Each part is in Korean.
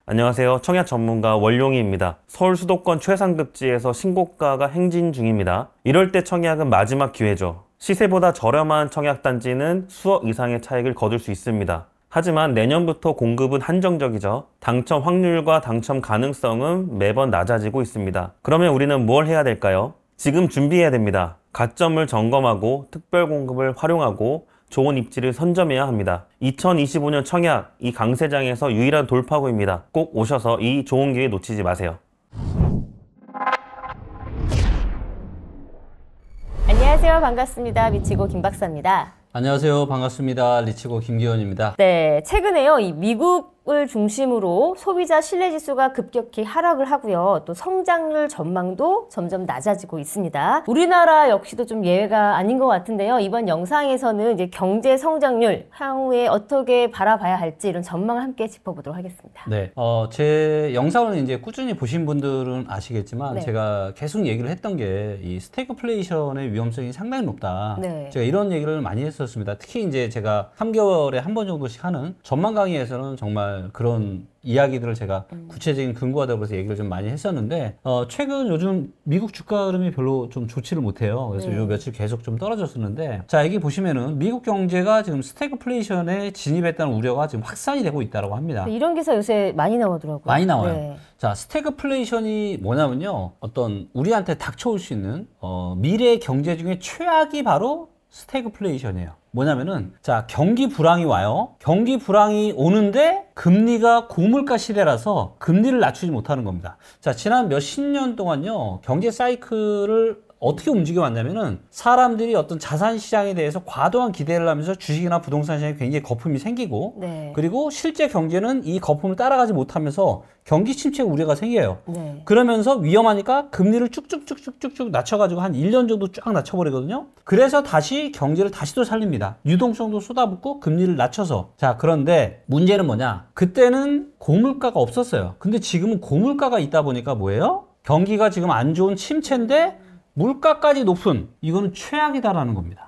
안녕하세요. 청약 전문가 원룡이입니다. 서울 수도권 최상급지에서 신고가가 행진 중입니다. 이럴 때 청약은 마지막 기회죠. 시세보다 저렴한 청약단지는 수억 이상의 차익을 거둘 수 있습니다. 하지만 내년부터 공급은 한정적이죠. 당첨 확률과 당첨 가능성은 매번 낮아지고 있습니다. 그러면 우리는 뭘 해야 될까요? 지금 준비해야 됩니다. 가점을 점검하고 특별 공급을 활용하고 좋은 입지를 선점해야 합니다. 2025년 청약, 이 강세장에서 유일한 돌파구입니다. 꼭 오셔서 이 좋은 기회 놓치지 마세요. 안녕하세요. 반갑습니다. 미치고 김박사입니다. 안녕하세요. 반갑습니다. 리치고 김기현입니다. 네, 최근에요. 이 미국을 중심으로 소비자 신뢰지수가 급격히 하락을 하고요. 또 성장률 전망도 점점 낮아지고 있습니다. 우리나라 역시도 좀 예외가 아닌 것 같은데요. 이번 영상에서는 이제 경제 성장률 향후에 어떻게 바라봐야 할지 이런 전망을 함께 짚어보도록 하겠습니다. 네, 제 영상을 이제 꾸준히 보신 분들은 아시겠지만 네. 제가 계속 얘기를 했던 게 이 스태그플레이션의 위험성이 상당히 높다. 네. 제가 이런 얘기를 많이 했었습니다. 특히 이제 제가 3개월에 한 번 정도씩 하는 전망 강의에서는 정말 그런 이야기들을 제가 구체적인 근거가 되고 그래서 얘기를 좀 많이 했었는데 최근 요즘 미국 주가 흐름이 별로 좀 좋지를 못해요. 그래서 요 며칠 계속 좀 떨어졌었는데 자 여기 보시면은 미국 경제가 지금 스태그플레이션에 진입했다는 우려가 지금 확산이 되고 있다고 합니다. 이런 기사 요새 많이 나오더라고요. 많이 나와요. 네. 자, 스태그플레이션이 뭐냐면요. 어떤 우리한테 닥쳐올 수 있는 미래의 경제 중에 최악이 바로 스태그플레이션이에요. 뭐냐면은 자 경기 불황이 와요. 경기 불황이 오는데 금리가 고물가 시대라서 금리를 낮추지 못하는 겁니다. 자 지난 몇십 년 동안요 경제 사이클을 어떻게 움직여 왔냐면은 사람들이 어떤 자산 시장에 대해서 과도한 기대를 하면서 주식이나 부동산 시장에 굉장히 거품이 생기고 네. 그리고 실제 경제는 이 거품을 따라가지 못하면서 경기 침체 우려가 생겨요. 네. 그러면서 위험하니까 금리를 쭉쭉쭉쭉쭉 낮춰가지고 한 1년 정도 쫙 낮춰버리거든요. 그래서 다시 경제를 다시 또 살립니다. 유동성도 쏟아붓고 금리를 낮춰서. 자, 그런데 문제는 뭐냐? 그때는 고물가가 없었어요. 근데 지금은 고물가가 있다 보니까 뭐예요? 경기가 지금 안 좋은 침체인데 물가까지 높은 이거는 최악이다라는 겁니다.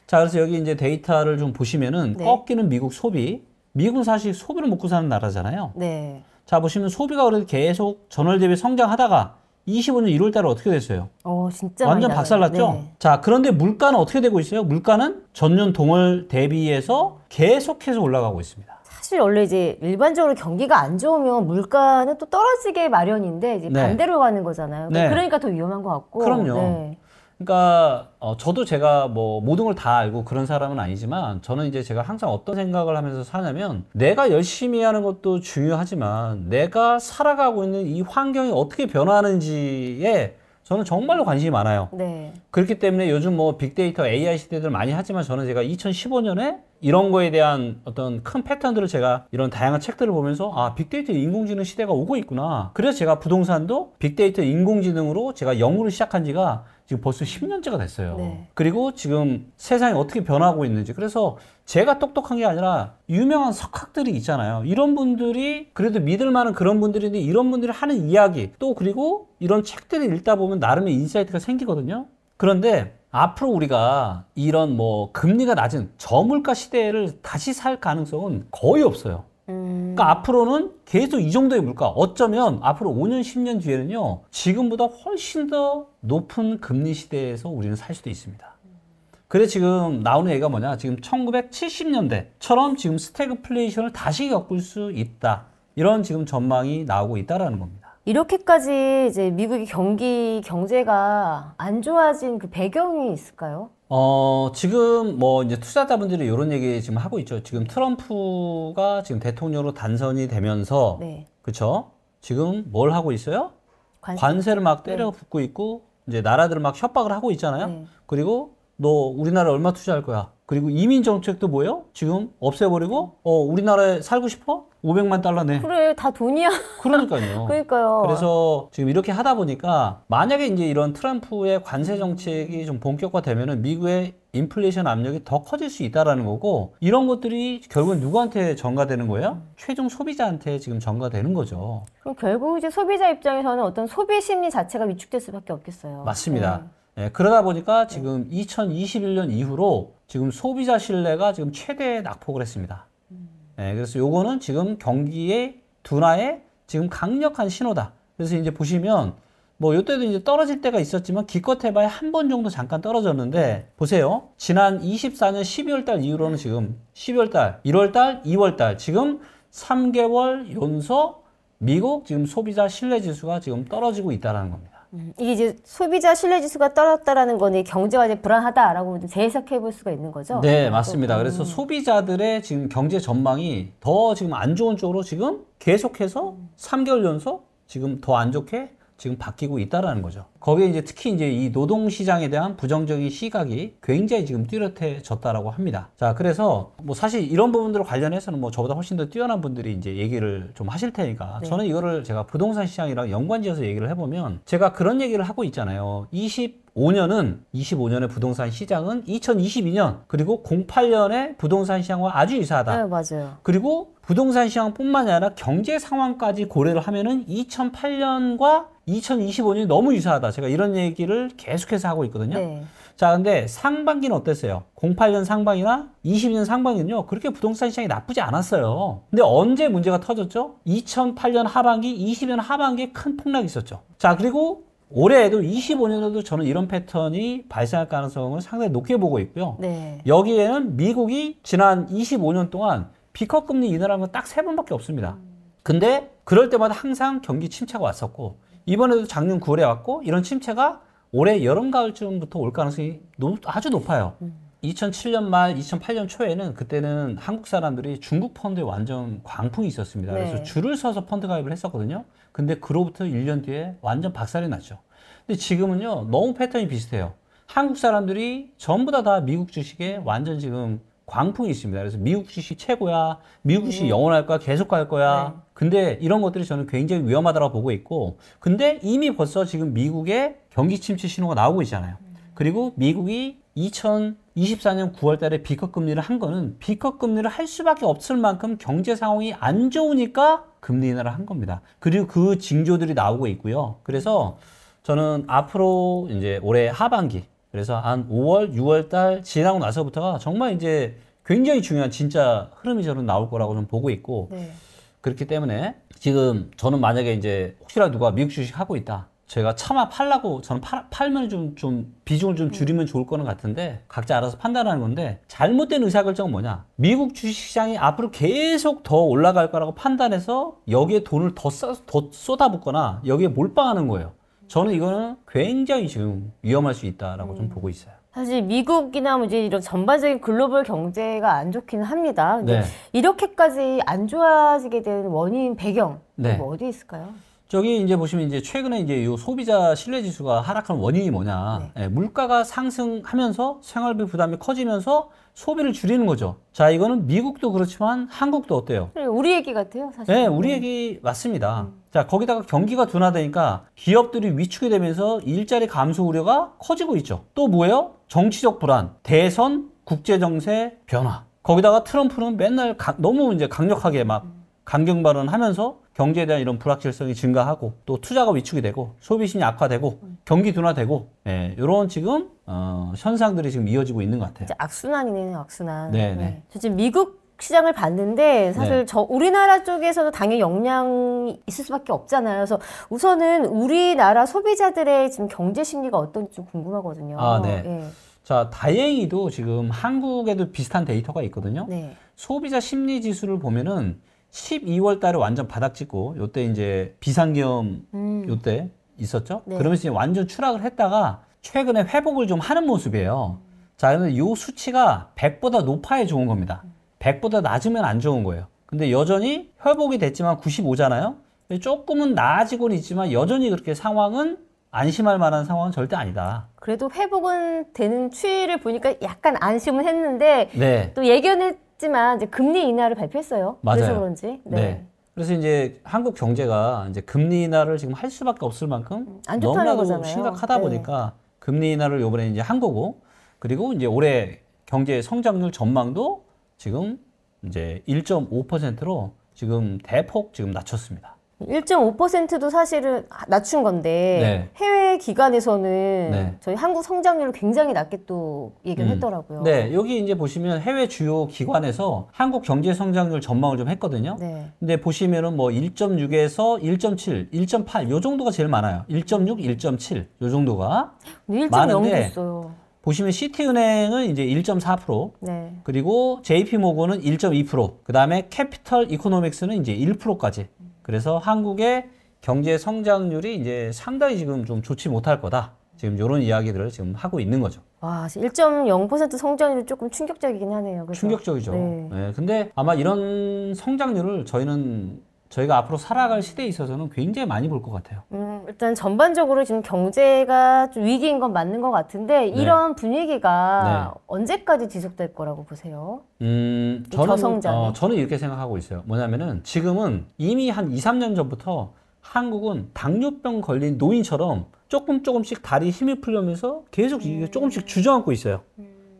자, 그래서 여기 이제 데이터를 좀 보시면은 네. 꺾이는 미국 소비. 미국은 사실 소비를 먹고 사는 나라잖아요. 네. 자, 보시면 소비가 그래도 계속 전월 대비 성장하다가 25년 1월 달에 어떻게 됐어요? 진짜 완전 많이 박살났죠? 나가요. 네. 자, 그런데 물가는 어떻게 되고 있어요? 물가는 전년 동월 대비해서 계속해서 올라가고 있습니다. 사실 원래 이제 일반적으로 경기가 안 좋으면 물가는 또 떨어지게 마련인데 이제 네. 반대로 가는 거잖아요. 네. 그러니까 더 위험한 것 같고. 그럼요. 네. 그러니까 저도 제가 뭐 모든 걸 다 알고 그런 사람은 아니지만 저는 이제 제가 항상 어떤 생각을 하면서 사냐면 내가 열심히 하는 것도 중요하지만 내가 살아가고 있는 이 환경이 어떻게 변화하는지에 저는 정말로 관심이 많아요. 네. 그렇기 때문에 요즘 뭐 빅데이터 AI 시대들 많이 하지만 저는 제가 2015년에 이런 거에 대한 어떤 큰 패턴들을 제가 이런 다양한 책들을 보면서 아 빅데이터 인공지능 시대가 오고 있구나. 그래서 제가 부동산도 빅데이터 인공지능으로 제가 연구를 시작한 지가 지금 벌써 10년째가 됐어요. 네. 그리고 지금 세상이 어떻게 변하고 있는지. 그래서 제가 똑똑한 게 아니라 유명한 석학들이 있잖아요. 이런 분들이 그래도 믿을 만한 그런 분들인데 이런 분들이 하는 이야기 또 그리고 이런 책들을 읽다 보면 나름의 인사이트가 생기거든요. 그런데 앞으로 우리가 이런 뭐 금리가 낮은 저물가 시대를 다시 살 가능성은 거의 없어요. 그러니까 앞으로는 계속 이 정도의 물가, 어쩌면 앞으로 5년, 10년 뒤에는요, 지금보다 훨씬 더 높은 금리 시대에서 우리는 살 수도 있습니다. 그래 지금 나오는 얘기가 뭐냐? 지금 1970년대처럼 지금 스태그플레이션을 다시 겪을 수 있다. 이런 지금 전망이 나오고 있다라는 겁니다. 이렇게까지 이제 미국의 경제가 안 좋아진 그 배경이 있을까요? 지금 뭐 이제 투자자분들이 이런 얘기 지금 하고 있죠. 지금 트럼프가 지금 대통령으로 당선이 되면서, 네. 그쵸? 지금 뭘 하고 있어요? 관세. 관세를 막 때려 붓고 있고, 이제 나라들을 막 협박을 하고 있잖아요. 네. 그리고 너 우리나라에 얼마 투자할 거야? 그리고 이민 정책도 뭐예요? 지금 없애버리고, 우리나라에 살고 싶어? 500만 달러 내. 그래, 다 돈이야. 그러니까요. 그러니까요. 그래서 지금 이렇게 하다 보니까 만약에 이제 이런 트럼프의 관세 정책이 좀 본격화되면은 미국의 인플레이션 압력이 더 커질 수 있다라는 거고 이런 것들이 결국은 누구한테 전가되는 거예요? 최종 소비자한테 지금 전가되는 거죠. 그럼 결국 이제 소비자 입장에서는 어떤 소비 심리 자체가 위축될 수밖에 없겠어요. 맞습니다. 네, 그러다 보니까 지금 2021년 이후로 지금 소비자 신뢰가 지금 최대 낙폭을 했습니다. 네, 그래서 요거는 지금 경기의 둔화의 지금 강력한 신호다. 그래서 이제 보시면 뭐 이때도 이제 떨어질 때가 있었지만 기껏 해봐야 한 번 정도 잠깐 떨어졌는데 보세요. 지난 24년 12월 달 이후로는 지금 12월 달, 1월 달, 2월 달 지금 3개월 연속 미국 지금 소비자 신뢰 지수가 지금 떨어지고 있다는 겁니다. 이게 이제 소비자 신뢰 지수가 떨어졌다라는 거는 경제가 이제 불안하다라고 재해석해 볼 수가 있는 거죠. 네, 맞습니다. 그래서 소비자들의 지금 경제 전망이 더 지금 안 좋은 쪽으로 지금 계속해서 3개월 연속 지금 더 안 좋게 지금 바뀌고 있다라는 거죠. 거기에 이제 특히 이제 이 노동 시장에 대한 부정적인 시각이 굉장히 지금 뚜렷해졌다라고 합니다. 자, 그래서 뭐 사실 이런 부분들 관련해서는 뭐 저보다 훨씬 더 뛰어난 분들이 이제 얘기를 좀 하실 테니까 네. 저는 이거를 제가 부동산 시장이랑 연관지어서 얘기를 해보면 제가 그런 얘기를 하고 있잖아요. 25년의 부동산 시장은 2022년 그리고 08년의 부동산 시장과 아주 유사하다. 네, 맞아요. 그리고 부동산 시장뿐만이 아니라 경제 상황까지 고려를 하면은 2008년과 2025년이 너무 유사하다. 제가 이런 얘기를 계속해서 하고 있거든요. 네. 자, 근데 상반기는 어땠어요? 08년 상반기나 22년 상반기는요, 그렇게 부동산 시장이 나쁘지 않았어요. 근데 언제 문제가 터졌죠? 2008년 하반기, 20년 하반기에 큰 폭락이 있었죠. 자, 그리고 올해에도 25년에도 저는 이런 패턴이 발생할 가능성을 상당히 높게 보고 있고요. 네. 여기에는 미국이 지난 25년 동안 B컵 금리 인하라는 건 딱 3번밖에 없습니다. 근데 그럴 때마다 항상 경기 침체가 왔었고 이번에도 작년 9월에 왔고 이런 침체가 올해 여름 가을쯤부터 올 가능성이 아주 높아요. 2007년 말 2008년 초에는 그때는 한국 사람들이 중국 펀드에 완전 광풍이 있었습니다. 네. 그래서 줄을 서서 펀드 가입을 했었거든요. 근데 그로부터 1년 뒤에 완전 박살이 났죠. 근데 지금은요 너무 패턴이 비슷해요. 한국 사람들이 전부 다 미국 주식에 완전 지금 광풍이 있습니다. 그래서 미국 주식 최고야, 미국 주식 영원할 거야, 계속 갈 거야. 네. 근데 이런 것들이 저는 굉장히 위험하다고 보고 있고, 근데 이미 벌써 지금 미국의 경기 침체 신호가 나오고 있잖아요. 그리고 미국이 2024년 9월 달에 B컵 금리를 한 거는 B컵 금리를 할 수밖에 없을 만큼 경제 상황이 안 좋으니까 금리 인하를 한 겁니다. 그리고 그 징조들이 나오고 있고요. 그래서 저는 앞으로 이제 올해 하반기, 그래서 한 5월, 6월 달 지나고 나서부터가 정말 이제 굉장히 중요한 진짜 흐름이 저는 나올 거라고 좀 보고 있고, 네. 그렇기 때문에 지금 저는 만약에 이제 혹시라도 누가 미국 주식 하고 있다. 제가 차마 팔라고 저는 팔면 좀 비중을 좀 줄이면 좋을 거는 같은데 각자 알아서 판단하는 건데 잘못된 의사결정은 뭐냐? 미국 주식시장이 앞으로 계속 더 올라갈 거라고 판단해서 여기에 돈을 더 쏟아붓거나 여기에 몰빵하는 거예요. 저는 이거는 굉장히 지금 위험할 수 있다라고 좀 보고 있어요. 사실 미국이나 뭐 이제 이런 전반적인 글로벌 경제가 안 좋기는 합니다. 근데 네. 이렇게까지 안 좋아지게 된 원인 배경 네. 뭐 어디 있을까요? 저기 이제 보시면 이제 최근에 이제 요 소비자 신뢰 지수가 하락한 원인이 뭐냐? 예, 물가가 상승하면서 생활비 부담이 커지면서 소비를 줄이는 거죠. 자, 이거는 미국도 그렇지만 한국도 어때요? 우리 얘기 같아요, 사실. 네, 우리 얘기 맞습니다. 자, 거기다가 경기가 둔화되니까 기업들이 위축이 되면서 일자리 감소 우려가 커지고 있죠. 또 뭐예요? 정치적 불안, 대선, 국제정세 변화. 거기다가 트럼프는 맨날 너무 이제 강력하게 막 강경 발언하면서 경제에 대한 이런 불확실성이 증가하고 또 투자가 위축이 되고 소비심이 악화되고 경기 둔화되고 이런 지금 현상들이 지금 이어지고 있는 것 같아요. 이제 악순환이네요, 악순환. 네. 저 지금 미국 시장을 봤는데 사실 네. 우리나라 쪽에서도 당연히 영향이 있을 수밖에 없잖아요. 그래서 우선은 우리나라 소비자들의 지금 경제 심리가 어떤지 좀 궁금하거든요. 아, 네. 예. 자, 다행히도 지금 한국에도 비슷한 데이터가 있거든요. 네. 소비자 심리 지수를 보면은 12월 달에 완전 바닥 찍고 요때 이제 비상계엄 요때 있었죠. 네. 그러면서 이제 완전 추락을 했다가 최근에 회복을 좀 하는 모습이에요. 자, 그런데 요 수치가 100보다 높아야 좋은 겁니다. 100보다 낮으면 안 좋은 거예요. 근데 여전히 회복이 됐지만 95잖아요. 조금은 나아지고는 있지만 여전히 그렇게 상황은 안심할 만한 상황은 절대 아니다. 그래도 회복은 되는 추이를 보니까 약간 안심은 했는데 네. 또 예견했지만 이제 금리 인하를 발표했어요. 맞아요. 그래서 그런지. 네. 그래서 이제 한국 경제가 이제 금리 인하를 지금 할 수밖에 없을 만큼 안 좋다는 너무나도 거잖아요. 심각하다 네. 보니까 금리 인하를 이번에 이제 한 거고, 그리고 이제 올해 경제 성장률 전망도 지금 이제 1.5%로 지금 대폭 지금 낮췄습니다. 1.5%도 사실은 낮춘 건데 네. 해외 기관에서는 네. 저희 한국 성장률을 굉장히 낮게 또 얘기를 했더라고요. 네, 여기 이제 보시면 해외 주요 기관에서 한국 경제 성장률 전망을 좀 했거든요. 네. 근데 보시면은 뭐 1.6에서 1.7, 1.8 요 정도가 제일 많아요. 1.6, 1.7 요 정도가 1.0도 많은데 있어요. 보시면 시티은행은 이제 1.4%, 네. 그리고 JP모건은 1.2%, 그 다음에 캐피털 이코노믹스는 이제 1%까지. 그래서 한국의 경제 성장률이 이제 상당히 지금 좀 좋지 못할 거다. 지금 이런 이야기들을 지금 하고 있는 거죠. 와, 1.0% 성장률이 조금 충격적이긴 하네요. 그죠? 충격적이죠. 네. 네, 근데 아마 이런 성장률을 저희가 앞으로 살아갈 시대에 있어서는 굉장히 많이 볼 것 같아요. 일단 전반적으로 지금 경제가 좀 위기인 건 맞는 것 같은데 이런 분위기가 언제까지 지속될 거라고 보세요? 저성장이? 저는 이렇게 생각하고 있어요. 뭐냐면은 지금은 이미 한 2, 3년 전부터 한국은 당뇨병 걸린 노인처럼 조금씩 다리 힘이 풀려면서 계속 이게 조금씩 주저앉고 있어요.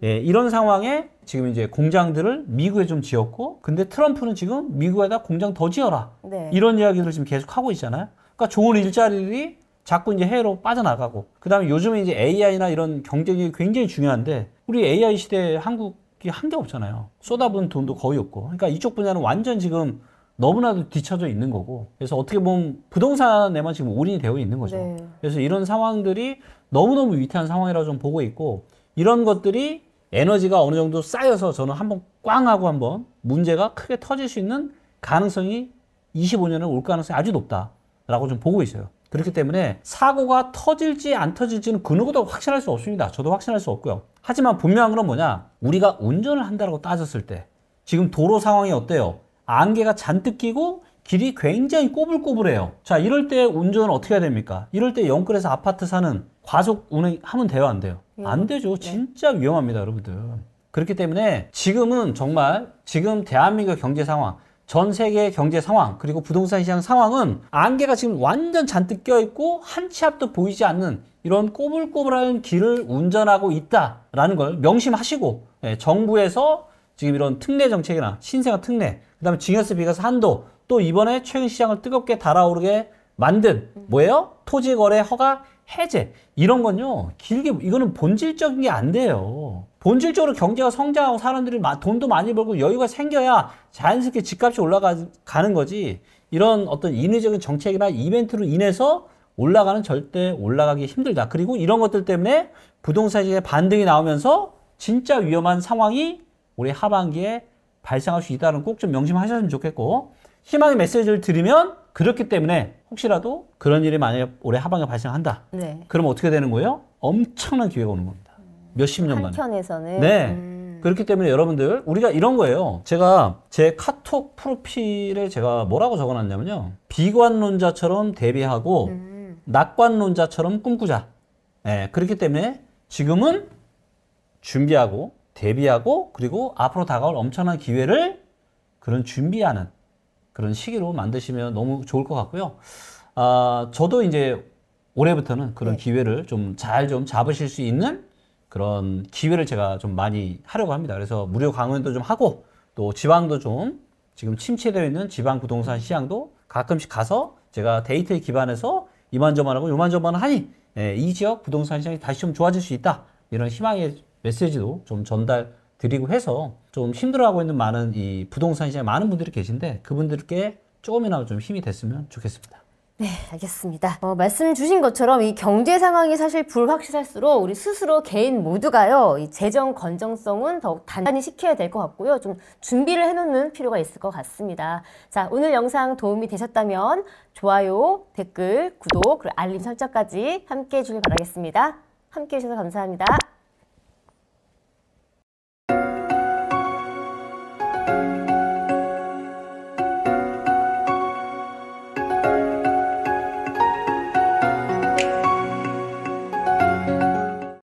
예, 이런 상황에 지금 이제 공장들을 미국에 좀 지었고, 근데 트럼프는 지금 미국에다 공장 더 지어라. 네. 이런 이야기를 지금 계속 하고 있잖아요. 그러니까 좋은 일자리들이 자꾸 이제 해외로 빠져나가고, 그 다음에 요즘에 이제 AI나 이런 경쟁이 굉장히 중요한데, 우리 AI 시대에 한국이 한 게 없잖아요. 쏟아부은 돈도 거의 없고. 그러니까 이쪽 분야는 완전 지금 너무나도 뒤처져 있는 거고, 그래서 어떻게 보면 부동산에만 지금 올인이 되어 있는 거죠. 네. 그래서 이런 상황들이 너무너무 위태한 상황이라고 좀 보고 있고, 이런 것들이 에너지가 어느 정도 쌓여서 저는 한번 꽝 하고 한번 문제가 크게 터질 수 있는 가능성이 25년에 올 가능성이 아주 높다라고 좀 보고 있어요. 그렇기 때문에 사고가 터질지 안 터질지는 그 누구도 확신할 수 없습니다. 저도 확신할 수 없고요. 하지만 분명한 건 뭐냐? 우리가 운전을 한다고 따졌을 때 지금 도로 상황이 어때요? 안개가 잔뜩 끼고 길이 굉장히 꼬불꼬불해요. 자, 이럴 때 운전을 어떻게 해야 됩니까? 이럴 때 영끌에서 아파트 사는 과속 운행하면 돼요, 안 돼요? 안 되죠. 진짜 위험합니다, 여러분들. 그렇기 때문에 지금은 정말 지금 대한민국 경제 상황, 전 세계 경제 상황, 그리고 부동산 시장 상황은 안개가 지금 완전 잔뜩 껴있고 한 치 앞도 보이지 않는 이런 꼬불꼬불한 길을 운전하고 있다라는 걸 명심하시고, 정부에서 지금 이런 특례 정책이나 신생아 특례, 그 다음에 증여세 비과세 한도, 또 이번에 최근 시장을 뜨겁게 달아오르게 만든 뭐예요? 토지거래 허가 해제. 이런 건요, 길게, 이거는 본질적인 게 안 돼요. 본질적으로 경제가 성장하고 사람들이 돈도 많이 벌고 여유가 생겨야 자연스럽게 집값이 올라가는 거지. 이런 어떤 인위적인 정책이나 이벤트로 인해서 올라가는 절대 올라가기 힘들다. 그리고 이런 것들 때문에 부동산 시장에 반등이 나오면서 진짜 위험한 상황이 올해 하반기에 발생할 수 있다는 꼭 좀 명심하셨으면 좋겠고, 희망의 메시지를 드리면, 그렇기 때문에 혹시라도 그런 일이 만약에 올해 하반기에 발생한다. 네. 그럼 어떻게 되는 거예요? 엄청난 기회가 오는 겁니다. 몇십 년 만에. 한편에서는 네. 그렇기 때문에 여러분들, 우리가 이런 거예요. 제가 제 카톡 프로필에 제가 뭐라고 적어놨냐면요. 비관론자처럼 대비하고 낙관론자처럼 꿈꾸자. 네, 그렇기 때문에 지금은 준비하고 대비하고 그리고 앞으로 다가올 엄청난 기회를 그런 준비하는 그런 시기로 만드시면 너무 좋을 것 같고요. 저도 이제 올해부터는 그런 기회를 좀 잘 좀 잡으실 수 있는 그런 기회를 제가 좀 많이 하려고 합니다. 그래서 무료 강연도 좀 하고, 또 지방도 좀 지금 침체되어 있는 지방 부동산 시장도 가끔씩 가서 제가 데이터에 기반해서 이만저만하고 요만저만 하니 이 지역 부동산 시장이 다시 좀 좋아질 수 있다. 이런 희망의 메시지도 좀 전달 드리고 해서 좀 힘들어하고 있는 많은 이 부동산 시장에 많은 분들이 계신데 그분들께 조금이나마 좀 힘이 됐으면 좋겠습니다. 네, 알겠습니다. 말씀 주신 것처럼 이 경제 상황이 사실 불확실할수록 우리 스스로 개인 모두가요, 이 재정 건전성은 더욱 단단히 시켜야 될 것 같고요. 좀 준비를 해놓는 필요가 있을 것 같습니다. 자, 오늘 영상 도움이 되셨다면 좋아요, 댓글, 구독, 그리고 알림 설정까지 함께 해주길 바라겠습니다. 함께 해주셔서 감사합니다.